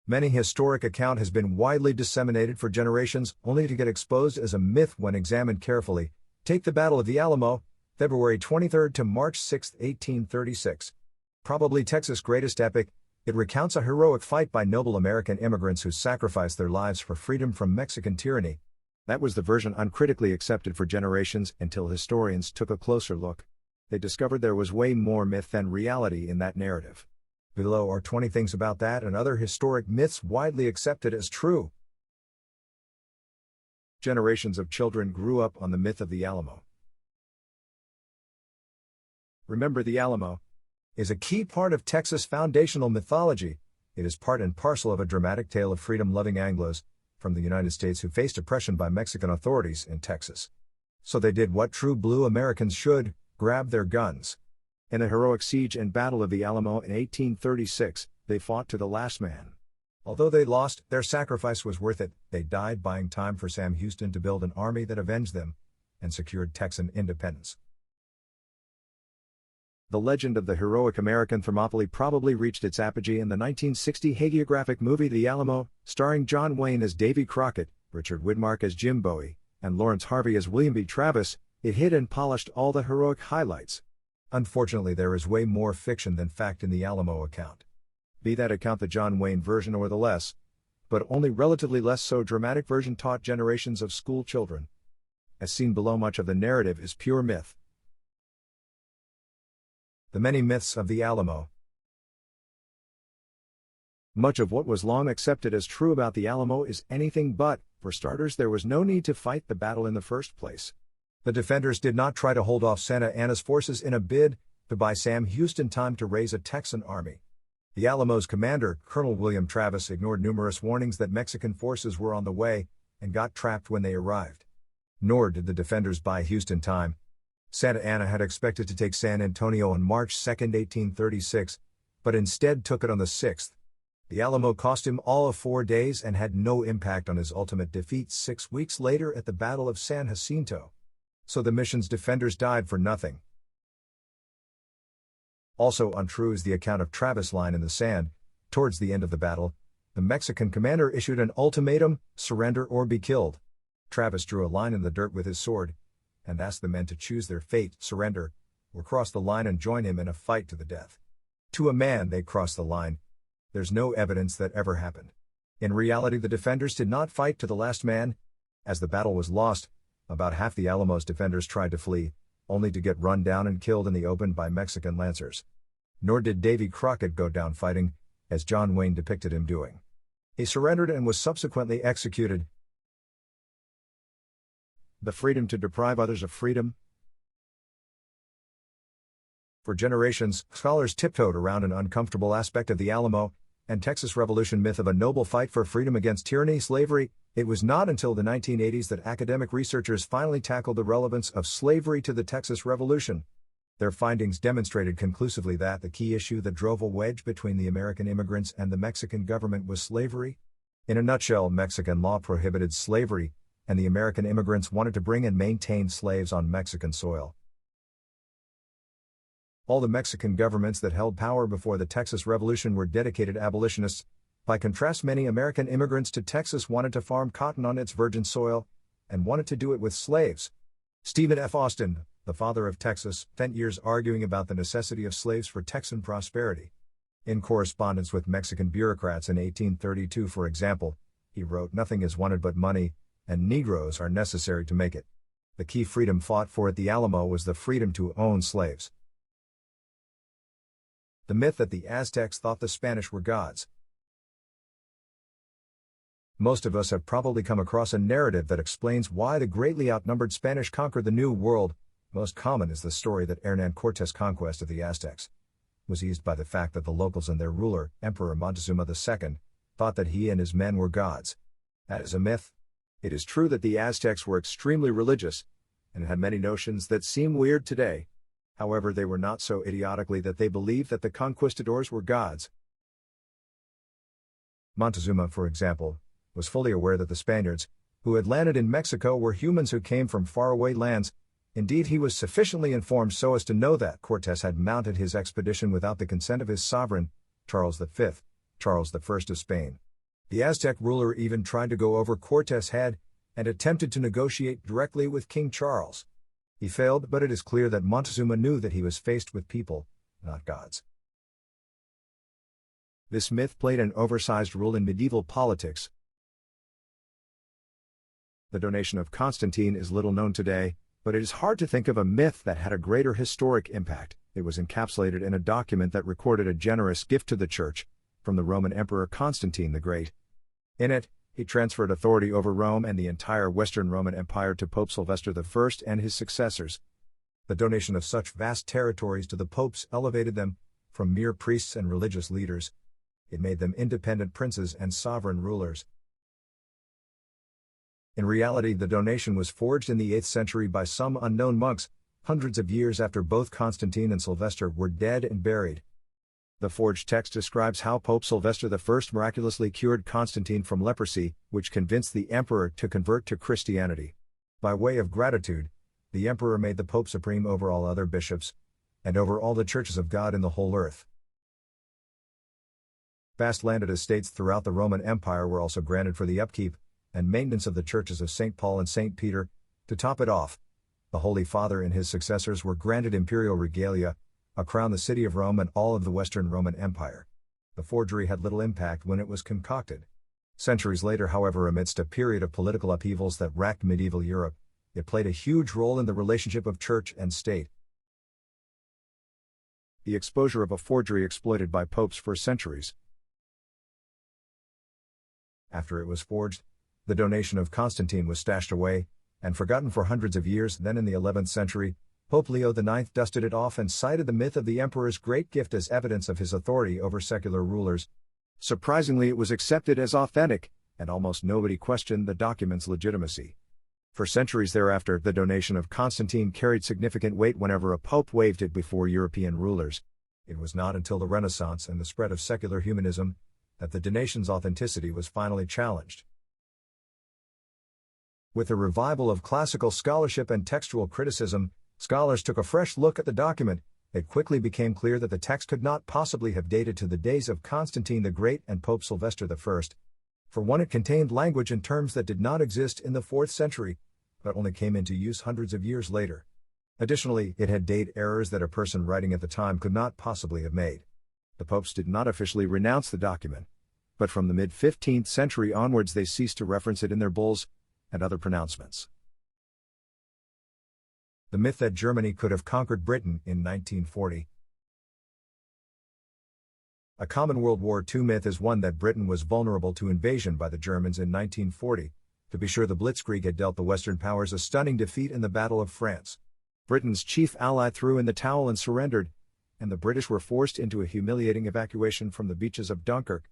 Many historic account has been widely disseminated for generations, only to get exposed as a myth when examined carefully. Take the Battle of the Alamo, February 23 to March 6, 1836. Probably Texas' greatest epic, it recounts a heroic fight by noble American immigrants who sacrificed their lives for freedom from Mexican tyranny. That was the version uncritically accepted for generations until historians took a closer look. They discovered there was way more myth than reality in that narrative. Below are 20 things about that and other historic myths widely accepted as true. Generations of children grew up on the myth of the Alamo. Remember, the Alamo is a key part of Texas foundational mythology. It is part and parcel of a dramatic tale of freedom-loving Anglos from the United States who faced oppression by Mexican authorities in Texas. So they did what true blue Americans should: grab their guns. In the heroic siege and battle of the Alamo in 1836, they fought to the last man. Although they lost, their sacrifice was worth it. They died buying time for Sam Houston to build an army that avenged them and secured Texan independence. The legend of the heroic American Thermopylae probably reached its apogee in the 1960 hagiographic movie The Alamo, starring John Wayne as Davy Crockett, Richard Widmark as Jim Bowie, and Lawrence Harvey as William B. Travis. It hit and polished all the heroic highlights. Unfortunately, there is way more fiction than fact in the Alamo account. Be that account the John Wayne version or the less, but only relatively less so dramatic version taught generations of school children. As seen below, much of the narrative is pure myth. The many myths of the Alamo. Much of what was long accepted as true about the Alamo is anything but. For starters, there was no need to fight the battle in the first place. The defenders did not try to hold off Santa Anna's forces in a bid to buy Sam Houston time to raise a Texan army. The Alamo's commander, Colonel William Travis, ignored numerous warnings that Mexican forces were on the way and got trapped when they arrived. Nor did the defenders buy Houston time. Santa Anna had expected to take San Antonio on March 2, 1836, but instead took it on the 6th. The Alamo cost him all of 4 days and had no impact on his ultimate defeat 6 weeks later at the Battle of San Jacinto. So the mission's defenders died for nothing. Also untrue is the account of Travis' line in the sand. Towards the end of the battle, the Mexican commander issued an ultimatum: surrender or be killed. Travis drew a line in the dirt with his sword and asked the men to choose their fate: surrender or cross the line and join him in a fight to the death. To a man, they crossed the line. There's no evidence that ever happened. In reality, the defenders did not fight to the last man. As the battle was lost, about half the Alamo's defenders tried to flee, only to get run down and killed in the open by Mexican lancers. Nor did Davy Crockett go down fighting, as John Wayne depicted him doing. He surrendered and was subsequently executed. The freedom to deprive others of freedom. For generations, scholars tiptoed around an uncomfortable aspect of the Alamo and Texas Revolution myth of a noble fight for freedom against tyranny, slavery. It was not until the 1980s that academic researchers finally tackled the relevance of slavery to the Texas Revolution. Their findings demonstrated conclusively that the key issue that drove a wedge between the American immigrants and the Mexican government was slavery. In a nutshell, Mexican law prohibited slavery, and the American immigrants wanted to bring and maintain slaves on Mexican soil. All the Mexican governments that held power before the Texas Revolution were dedicated abolitionists. By contrast, many American immigrants to Texas wanted to farm cotton on its virgin soil, and wanted to do it with slaves. Stephen F. Austin, the father of Texas, spent years arguing about the necessity of slaves for Texan prosperity. In correspondence with Mexican bureaucrats in 1832, for example, he wrote, "Nothing is wanted but money, and Negroes are necessary to make it." The key freedom fought for at the Alamo was the freedom to own slaves. The myth that the Aztecs thought the Spanish were gods. Most of us have probably come across a narrative that explains why the greatly outnumbered Spanish conquered the New World. Most common is the story that Hernán Cortés' conquest of the Aztecs was eased by the fact that the locals and their ruler, Emperor Montezuma II, thought that he and his men were gods. That is a myth. It is true that the Aztecs were extremely religious, and had many notions that seem weird today. However, they were not so idiotically that they believed that the conquistadors were gods. Montezuma, for example, was fully aware that the Spaniards, who had landed in Mexico, were humans who came from faraway lands. Indeed, he was sufficiently informed so as to know that Cortés had mounted his expedition without the consent of his sovereign, Charles V, Charles I of Spain. The Aztec ruler even tried to go over Cortés' head, and attempted to negotiate directly with King Charles. He failed, but it is clear that Montezuma knew that he was faced with people, not gods. This myth played an oversized role in medieval politics. The donation of Constantine is little known today, but it is hard to think of a myth that had a greater historic impact. It was encapsulated in a document that recorded a generous gift to the Church from the Roman Emperor Constantine the Great. In it, he transferred authority over Rome and the entire Western Roman Empire to Pope Sylvester I and his successors. The donation of such vast territories to the popes elevated them from mere priests and religious leaders. It made them independent princes and sovereign rulers. In reality, the donation was forged in the 8th century by some unknown monks, hundreds of years after both Constantine and Sylvester were dead and buried. The forged text describes how Pope Sylvester I miraculously cured Constantine from leprosy, which convinced the emperor to convert to Christianity. By way of gratitude, the emperor made the pope supreme over all other bishops, and over all the churches of God in the whole earth. Vast landed estates throughout the Roman Empire were also granted for the upkeep and maintenance of the churches of St. Paul and St. Peter. To top it off, the Holy Father and his successors were granted imperial regalia, a crown, the city of Rome, and all of the Western Roman Empire. The forgery had little impact when it was concocted. Centuries later, however, amidst a period of political upheavals that racked medieval Europe, it played a huge role in the relationship of church and state. The exposure of a forgery exploited by popes for centuries. After it was forged, the donation of Constantine was stashed away and forgotten for hundreds of years. Then in the 11th century, Pope Leo IX dusted it off and cited the myth of the emperor's great gift as evidence of his authority over secular rulers. Surprisingly, it was accepted as authentic, and almost nobody questioned the document's legitimacy. For centuries thereafter, the donation of Constantine carried significant weight whenever a pope waved it before European rulers. It was not until the Renaissance and the spread of secular humanism that the donation's authenticity was finally challenged. With the revival of classical scholarship and textual criticism, scholars took a fresh look at the document. It quickly became clear that the text could not possibly have dated to the days of Constantine the Great and Pope Sylvester I. For one, it contained language and terms that did not exist in the 4th century, but only came into use hundreds of years later. Additionally, it had date errors that a person writing at the time could not possibly have made. The popes did not officially renounce the document, but from the mid-15th century onwards they ceased to reference it in their bulls and other pronouncements. The myth that Germany could have conquered Britain in 1940. A common World War II myth is one that Britain was vulnerable to invasion by the Germans in 1940. To be sure, the Blitzkrieg had dealt the Western powers a stunning defeat in the Battle of France. Britain's chief ally threw in the towel and surrendered, and the British were forced into a humiliating evacuation from the beaches of Dunkirk.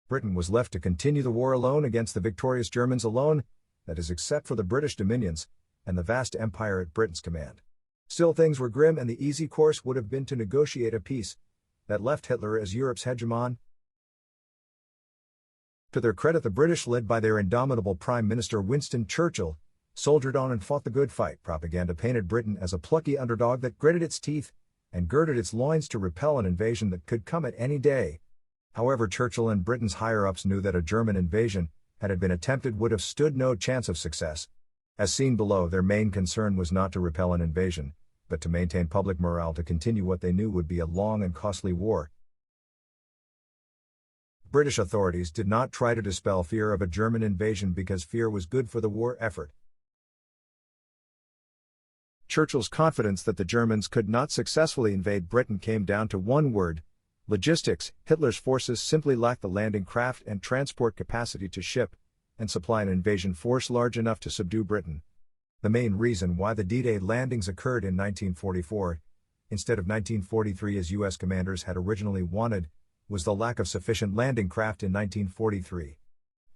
Britain was left to continue the war alone against the victorious Germans alone, that is, except for the British dominions and the vast empire at Britain's command. Still, things were grim, and the easy course would have been to negotiate a peace that left Hitler as Europe's hegemon. To their credit, the British, led by their indomitable Prime Minister Winston Churchill, soldiered on and fought the good fight. Propaganda painted Britain as a plucky underdog that gritted its teeth and girded its loins to repel an invasion that could come at any day. However, Churchill and Britain's higher-ups knew that a German invasion, had it been attempted, would have stood no chance of success. As seen below, their main concern was not to repel an invasion, but to maintain public morale to continue what they knew would be a long and costly war. British authorities did not try to dispel fear of a German invasion because fear was good for the war effort. Churchill's confidence that the Germans could not successfully invade Britain came down to one word: logistics. Hitler's forces simply lacked the landing craft and transport capacity to ship and supply an invasion force large enough to subdue Britain. The main reason why the D-Day landings occurred in 1944, instead of 1943 as U.S. commanders had originally wanted, was the lack of sufficient landing craft in 1943.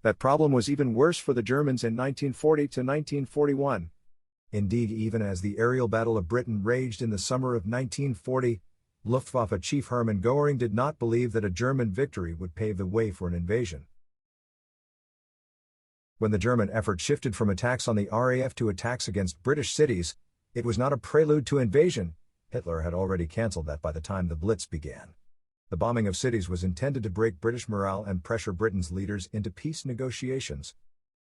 That problem was even worse for the Germans in 1940 to 1941. Indeed, even as the aerial battle of Britain raged in the summer of 1940, Luftwaffe Chief Hermann Göring did not believe that a German victory would pave the way for an invasion. When the German effort shifted from attacks on the RAF to attacks against British cities, it was not a prelude to invasion. Hitler had already cancelled that by the time the Blitz began. The bombing of cities was intended to break British morale and pressure Britain's leaders into peace negotiations.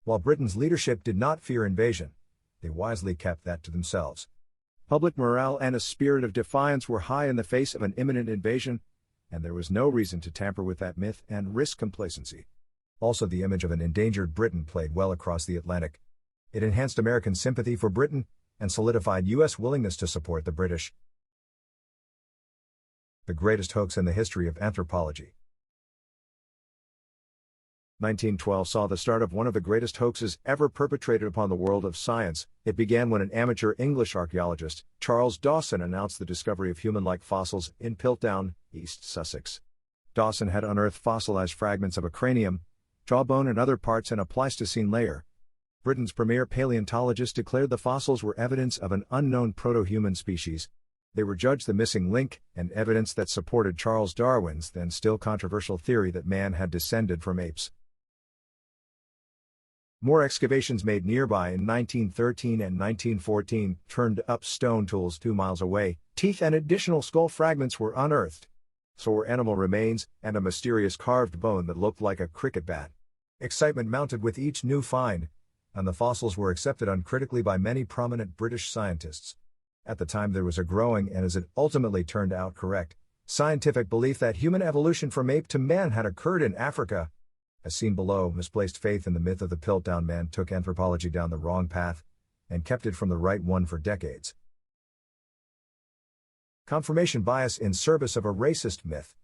While Britain's leadership did not fear invasion, they wisely kept that to themselves. Public morale and a spirit of defiance were high in the face of an imminent invasion, and there was no reason to tamper with that myth and risk complacency. Also, the image of an endangered Britain played well across the Atlantic. It enhanced American sympathy for Britain and solidified U.S. willingness to support the British. The greatest hoax in the history of anthropology. 1912 saw the start of one of the greatest hoaxes ever perpetrated upon the world of science. It began when an amateur English archaeologist, Charles Dawson, announced the discovery of human-like fossils in Piltdown, East Sussex. Dawson had unearthed fossilized fragments of a cranium, jawbone and other parts in a Pleistocene layer. Britain's premier paleontologist declared the fossils were evidence of an unknown proto-human species. They were judged the missing link and evidence that supported Charles Darwin's then still controversial theory that man had descended from apes. More excavations made nearby in 1913 and 1914 turned up stone tools 2 miles away. Teeth and additional skull fragments were unearthed. So were animal remains and a mysterious carved bone that looked like a cricket bat. Excitement mounted with each new find, and the fossils were accepted uncritically by many prominent British scientists. At the time there was a growing, and as it ultimately turned out correct, scientific belief that human evolution from ape to man had occurred in Africa. As seen below, misplaced faith in the myth of the Piltdown man took anthropology down the wrong path, and kept it from the right one for decades. Confirmation bias in service of a racist myth.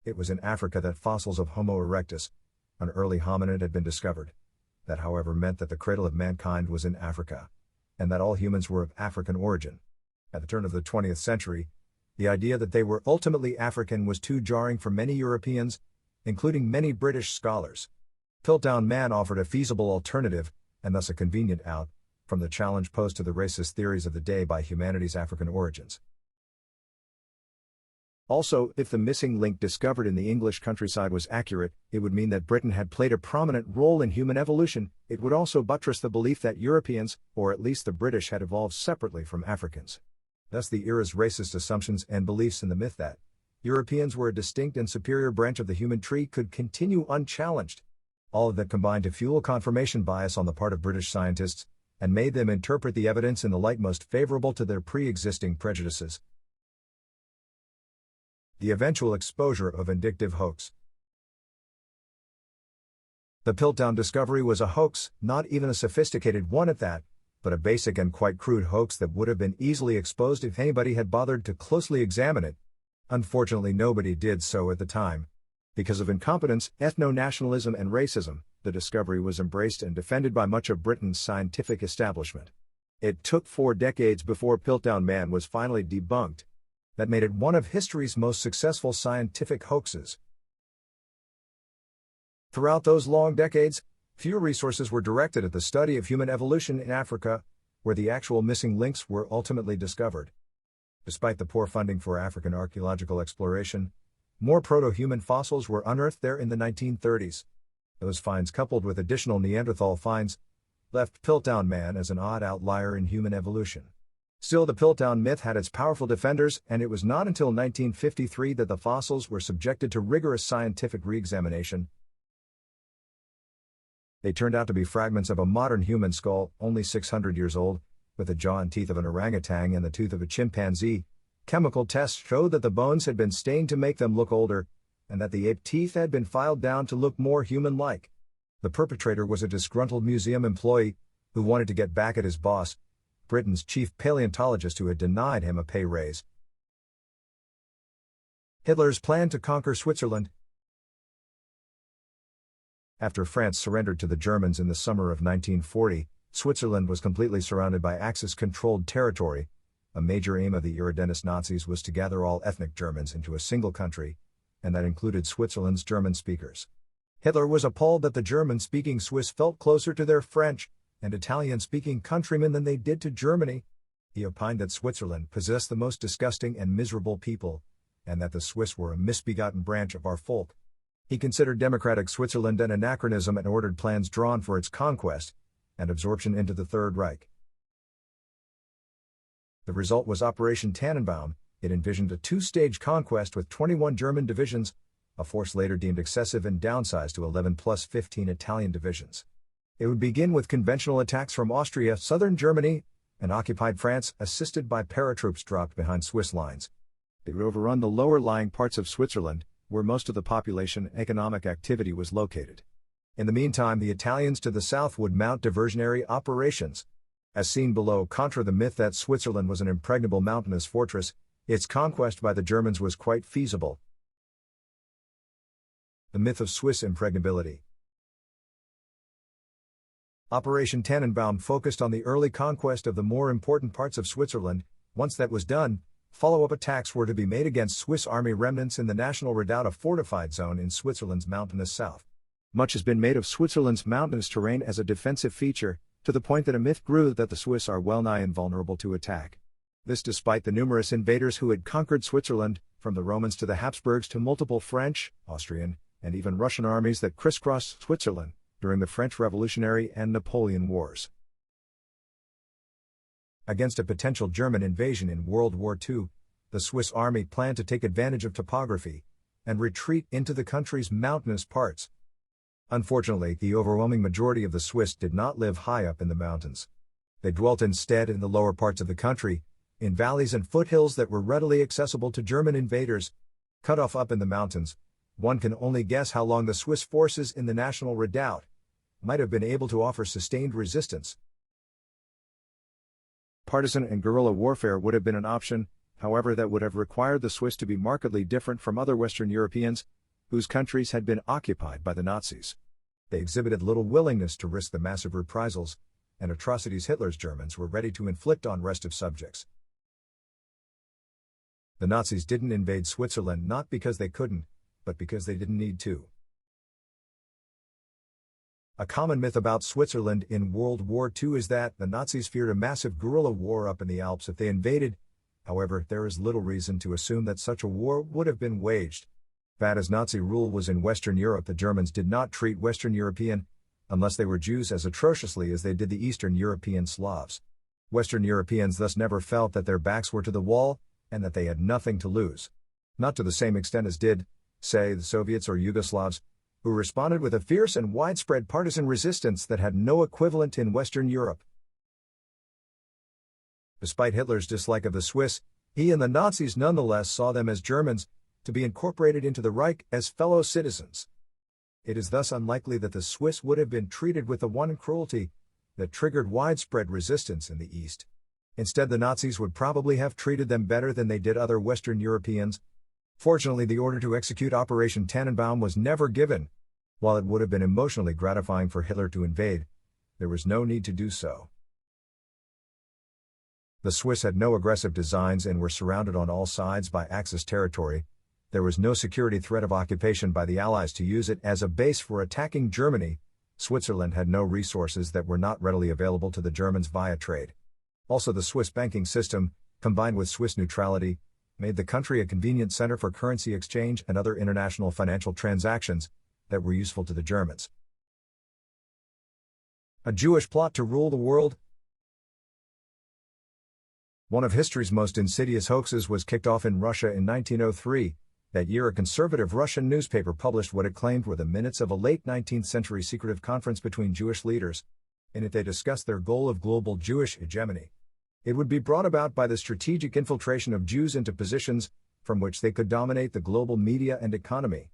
It was in Africa that fossils of Homo erectus, an early hominid, had been discovered. That, however, meant that the cradle of mankind was in Africa, and that all humans were of African origin. At the turn of the 20th century, the idea that they were ultimately African was too jarring for many Europeans, including many British scholars. Piltdown man offered a feasible alternative, and thus a convenient out, from the challenge posed to the racist theories of the day by humanity's African origins. Also, if the missing link discovered in the English countryside was accurate, it would mean that Britain had played a prominent role in human evolution. It would also buttress the belief that Europeans, or at least the British, had evolved separately from Africans. Thus the era's racist assumptions and beliefs in the myth that Europeans were a distinct and superior branch of the human tree could continue unchallenged. All of that combined to fuel confirmation bias on the part of British scientists, and made them interpret the evidence in the light most favorable to their pre-existing prejudices. The eventual exposure of Vindictive hoax. The Piltdown discovery was a hoax, not even a sophisticated one at that, but a basic and quite crude hoax that would have been easily exposed if anybody had bothered to closely examine it. Unfortunately, nobody did so at the time. Because of incompetence, ethno-nationalism and racism, the discovery was embraced and defended by much of Britain's scientific establishment. It took 4 decades before Piltdown man was finally debunked. That made it one of history's most successful scientific hoaxes. Throughout those long decades, few resources were directed at the study of human evolution in Africa, where the actual missing links were ultimately discovered. Despite the poor funding for African archaeological exploration, more proto-human fossils were unearthed there in the 1930s. Those finds, coupled with additional Neanderthal finds, left Piltdown man as an odd outlier in human evolution. Still, the Piltdown myth had its powerful defenders, and it was not until 1953 that the fossils were subjected to rigorous scientific re-examination. They turned out to be fragments of a modern human skull, only 600 years old, with the jaw and teeth of an orangutan and the tooth of a chimpanzee. Chemical tests showed that the bones had been stained to make them look older, and that the ape teeth had been filed down to look more human-like. The perpetrator was a disgruntled museum employee who wanted to get back at his boss, Britain's chief paleontologist, who had denied him a pay raise. Hitler's plan to conquer Switzerland. After France surrendered to the Germans in the summer of 1940, Switzerland was completely surrounded by Axis-controlled territory. A major aim of the irredentist Nazis was to gather all ethnic Germans into a single country, and that included Switzerland's German speakers. Hitler was appalled that the German-speaking Swiss felt closer to their French and Italian-speaking countrymen than they did to Germany. He opined that Switzerland possessed the most disgusting and miserable people, and that the Swiss were a misbegotten branch of our folk. He considered democratic Switzerland an anachronism and ordered plans drawn for its conquest and absorption into the Third Reich. The result was Operation Tannenbaum, It envisioned a two-stage conquest with 21 German divisions, a force later deemed excessive and downsized to 11 plus 15 Italian divisions. It would begin with conventional attacks from Austria, southern Germany, and occupied France, assisted by paratroops dropped behind Swiss lines. They would overrun the lower-lying parts of Switzerland, where most of the population and economic activity was located. In the meantime, the Italians to the south would mount diversionary operations. As seen below, contra the myth that Switzerland was an impregnable mountainous fortress, its conquest by the Germans was quite feasible. The myth of Swiss impregnability. Operation Tannenbaum focused on the early conquest of the more important parts of Switzerland. Once that was done, follow-up attacks were to be made against Swiss army remnants in the National Redoubt, a fortified zone in Switzerland's mountainous south. Much has been made of Switzerland's mountainous terrain as a defensive feature, to the point that a myth grew that the Swiss are well-nigh invulnerable to attack. This despite the numerous invaders who had conquered Switzerland, from the Romans to the Habsburgs to multiple French, Austrian, and even Russian armies that crisscrossed Switzerland during the French Revolutionary and Napoleon Wars. Against a potential German invasion in World War II, the Swiss army planned to take advantage of topography and retreat into the country's mountainous parts. Unfortunately, the overwhelming majority of the Swiss did not live high up in the mountains. They dwelt instead in the lower parts of the country, in valleys and foothills that were readily accessible to German invaders. Cut off up in the mountains, one can only guess how long the Swiss forces in the National Redoubt might have been able to offer sustained resistance. Partisan and guerrilla warfare would have been an option, however that would have required the Swiss to be markedly different from other Western Europeans, whose countries had been occupied by the Nazis. They exhibited little willingness to risk the massive reprisals and atrocities Hitler's Germans were ready to inflict on restive subjects. The Nazis didn't invade Switzerland not because they couldn't, but because they didn't need to. A common myth about Switzerland in World War II is that the Nazis feared a massive guerrilla war up in the Alps if they invaded. However, there is little reason to assume that such a war would have been waged. Bad as Nazi rule was in Western Europe, the Germans did not treat Western European, unless they were Jews, as atrociously as they did the Eastern European Slavs. Western Europeans thus never felt that their backs were to the wall, and that they had nothing to lose. Not to the same extent as did, say, the Soviets or Yugoslavs, who responded with a fierce and widespread partisan resistance that had no equivalent in Western Europe. Despite Hitler's dislike of the Swiss, he and the Nazis nonetheless saw them as Germans, to be incorporated into the Reich as fellow citizens. It is thus unlikely that the Swiss would have been treated with the wanton cruelty that triggered widespread resistance in the East. Instead, the Nazis would probably have treated them better than they did other Western Europeans. Fortunately, the order to execute Operation Tannenbaum was never given. While it would have been emotionally gratifying for Hitler to invade, there was no need to do so. The Swiss had no aggressive designs and were surrounded on all sides by Axis territory. There was no security threat of occupation by the Allies to use it as a base for attacking Germany. Switzerland had no resources that were not readily available to the Germans via trade. Also, the Swiss banking system, combined with Swiss neutrality, made the country a convenient center for currency exchange and other international financial transactions that were useful to the Germans. A Jewish plot to rule the world. One of history's most insidious hoaxes was kicked off in Russia in 1903. That year, a conservative Russian newspaper published what it claimed were the minutes of a late 19th century secretive conference between Jewish leaders. In it, they discussed their goal of global Jewish hegemony. It would be brought about by the strategic infiltration of Jews into positions from which they could dominate the global media and economy.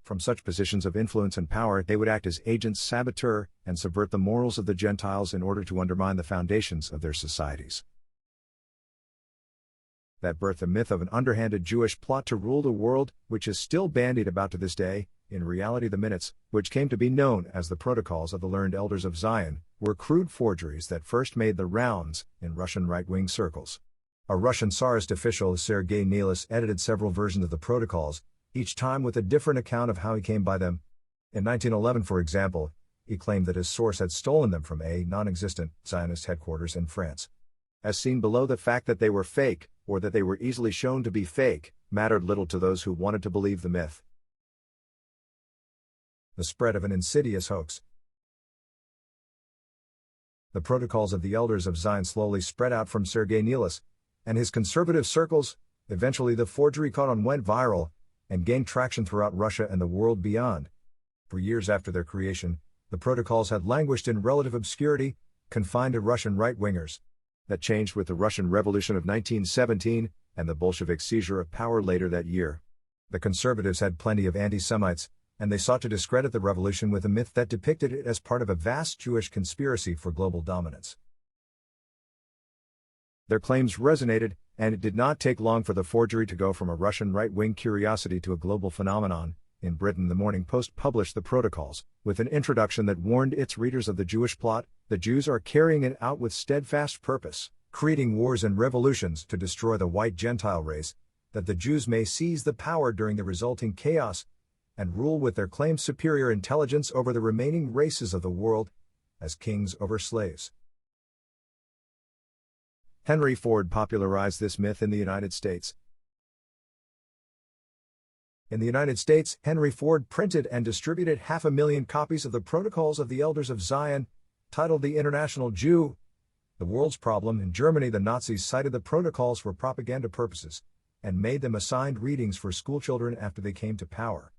From such positions of influence and power, they would act as agents saboteur and subvert the morals of the Gentiles in order to undermine the foundations of their societies. That birthed the myth of an underhanded Jewish plot to rule the world, which is still bandied about to this day. In reality, the minutes, which came to be known as the Protocols of the Learned Elders of Zion, were crude forgeries that first made the rounds in Russian right-wing circles. A Russian Tsarist official, Sergei Nilis, edited several versions of the Protocols, each time with a different account of how he came by them. In 1911, for example, he claimed that his source had stolen them from a non-existent Zionist headquarters in France. As seen below, the fact that they were fake, or that they were easily shown to be fake, mattered little to those who wanted to believe the myth. The spread of an insidious hoax. The Protocols of the Elders of Zion slowly spread out from Sergei Nilis and his conservative circles, Eventually, the forgery caught on, went viral, and gained traction throughout Russia and the world beyond. For years after their creation, the protocols had languished in relative obscurity, confined to Russian right-wingers. That changed with the Russian Revolution of 1917 and the Bolshevik seizure of power later that year. The conservatives had plenty of anti-Semites, and they sought to discredit the revolution with a myth that depicted it as part of a vast Jewish conspiracy for global dominance. Their claims resonated, and it did not take long for the forgery to go from a Russian right-wing curiosity to a global phenomenon. In Britain, the Morning Post published the protocols, with an introduction that warned its readers of the Jewish plot. The Jews are carrying it out with steadfast purpose, creating wars and revolutions to destroy the white Gentile race, that the Jews may seize the power during the resulting chaos, and rule with their claimed superior intelligence over the remaining races of the world, as kings over slaves. Henry Ford popularized this myth in the United States. In the United States, Henry Ford printed and distributed 500,000 copies of the Protocols of the Elders of Zion, titled The International Jew, the World's Problem. In Germany, the Nazis cited the protocols for propaganda purposes, and made them assigned readings for schoolchildren after they came to power.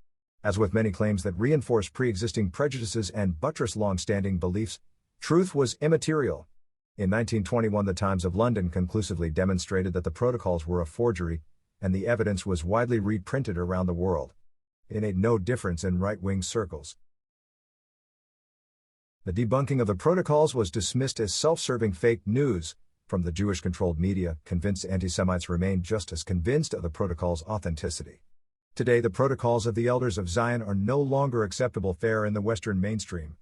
As with many claims that reinforce pre-existing prejudices and buttress long-standing beliefs, truth was immaterial. In 1921, the Times of London conclusively demonstrated that the protocols were a forgery, and the evidence was widely reprinted around the world. It made no difference in right-wing circles. The debunking of the protocols was dismissed as self-serving fake news from the Jewish-controlled media. Convinced anti-Semites remained just as convinced of the protocols' authenticity. Today, the Protocols of the Elders of Zion are no longer acceptable fare in the Western mainstream.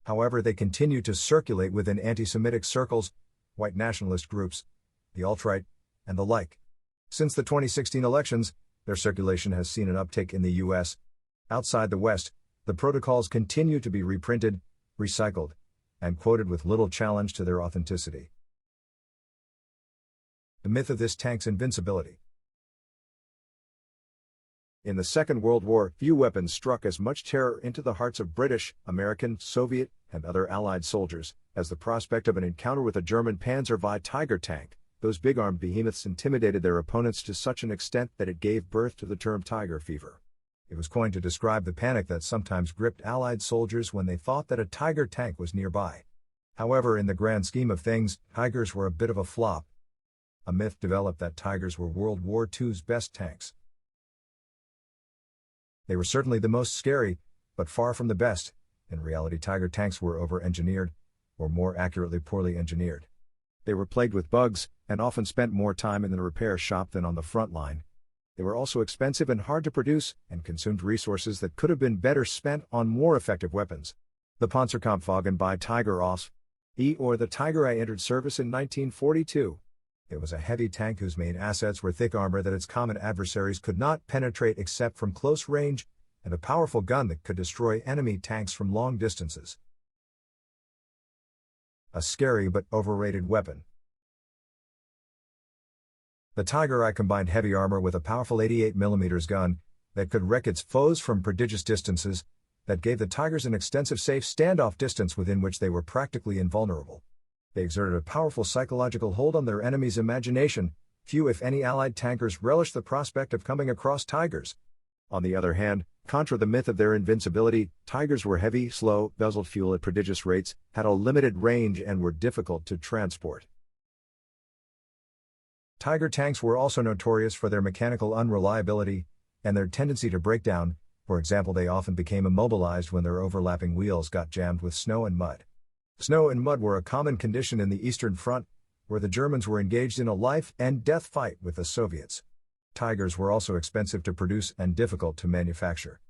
However, they continue to circulate within anti-Semitic circles, white nationalist groups, the alt-right, and the like. Since the 2016 elections, their circulation has seen an uptick in the U.S. Outside the West, the protocols continue to be reprinted, recycled, and quoted with little challenge to their authenticity. The myth of this tank's invincibility. In the Second World War, few weapons struck as much terror into the hearts of British, American, Soviet, and other Allied soldiers as the prospect of an encounter with a German Panzer V Tiger tank. Those big-armed behemoths intimidated their opponents to such an extent that it gave birth to the term Tiger Fever. It was coined to describe the panic that sometimes gripped Allied soldiers when they thought that a Tiger tank was nearby. However, in the grand scheme of things, Tigers were a bit of a flop. A myth developed that Tigers were World War II's best tanks. They were certainly the most scary, but far from the best. In reality, Tiger tanks were over-engineered, or more accurately, poorly engineered. They were plagued with bugs, and often spent more time in the repair shop than on the front line. They were also expensive and hard to produce, and consumed resources that could have been better spent on more effective weapons. The Panzerkampfwagen by Tiger Aus, or the Tiger I entered service in 1942. It was a heavy tank whose main assets were thick armor that its common adversaries could not penetrate except from close range, and a powerful gun that could destroy enemy tanks from long distances. A scary but overrated weapon. The Tiger I combined heavy armor with a powerful 88mm gun that could wreck its foes from prodigious distances, that gave the Tigers an extensive safe standoff distance within which they were practically invulnerable. They exerted a powerful psychological hold on their enemy's imagination. Few, if any, Allied tankers relished the prospect of coming across Tigers. On the other hand, contra the myth of their invincibility, Tigers were heavy, slow, guzzled fuel at prodigious rates, had a limited range, and were difficult to transport. Tiger tanks were also notorious for their mechanical unreliability and their tendency to break down. For example, they often became immobilized when their overlapping wheels got jammed with snow and mud. Snow and mud were a common condition in the Eastern Front, where the Germans were engaged in a life-and-death fight with the Soviets. Tigers were also expensive to produce and difficult to manufacture.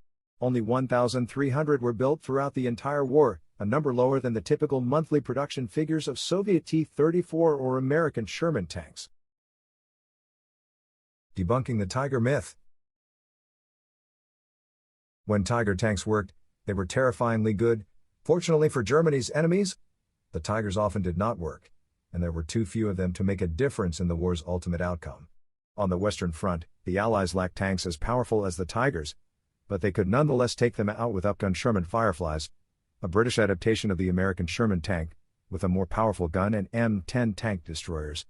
Only 1,300 were built throughout the entire war, a number lower than the typical monthly production figures of Soviet T-34 or American Sherman tanks. Debunking the Tiger myth. When Tiger tanks worked, they were terrifyingly good. Fortunately for Germany's enemies, the Tigers often did not work, and there were too few of them to make a difference in the war's ultimate outcome. On the Western Front, the Allies lacked tanks as powerful as the Tigers, but they could nonetheless take them out with upgunned Sherman Fireflies, a British adaptation of the American Sherman tank, with a more powerful gun and M10 tank destroyers.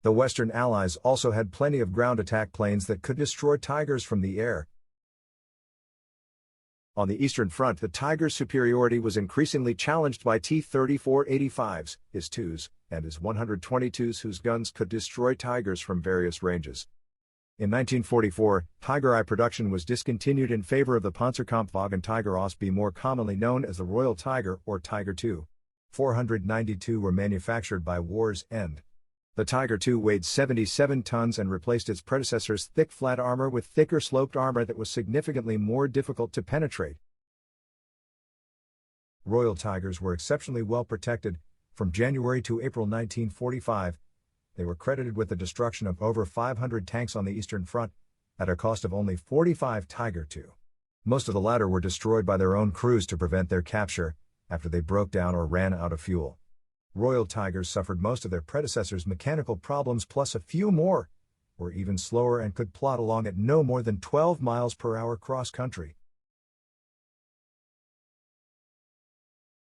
The Western Allies also had plenty of ground attack planes that could destroy Tigers from the air. On the Eastern Front, the Tiger's superiority was increasingly challenged by T-34-85s, IS-2s, and IS-122s whose guns could destroy Tigers from various ranges. In 1944, Tiger I production was discontinued in favor of the Panzerkampfwagen Tiger Osb, more commonly known as the Royal Tiger or Tiger II. 492 were manufactured by war's end. The Tiger II weighed 77 tons and replaced its predecessor's thick flat armor with thicker sloped armor that was significantly more difficult to penetrate. Royal Tigers were exceptionally well protected. From January to April 1945, they were credited with the destruction of over 500 tanks on the Eastern Front, at a cost of only 45 Tiger II. Most of the latter were destroyed by their own crews to prevent their capture, after they broke down or ran out of fuel. Royal Tigers suffered most of their predecessors' mechanical problems plus a few more, were even slower and could plod along at no more than 12 miles per hour cross-country.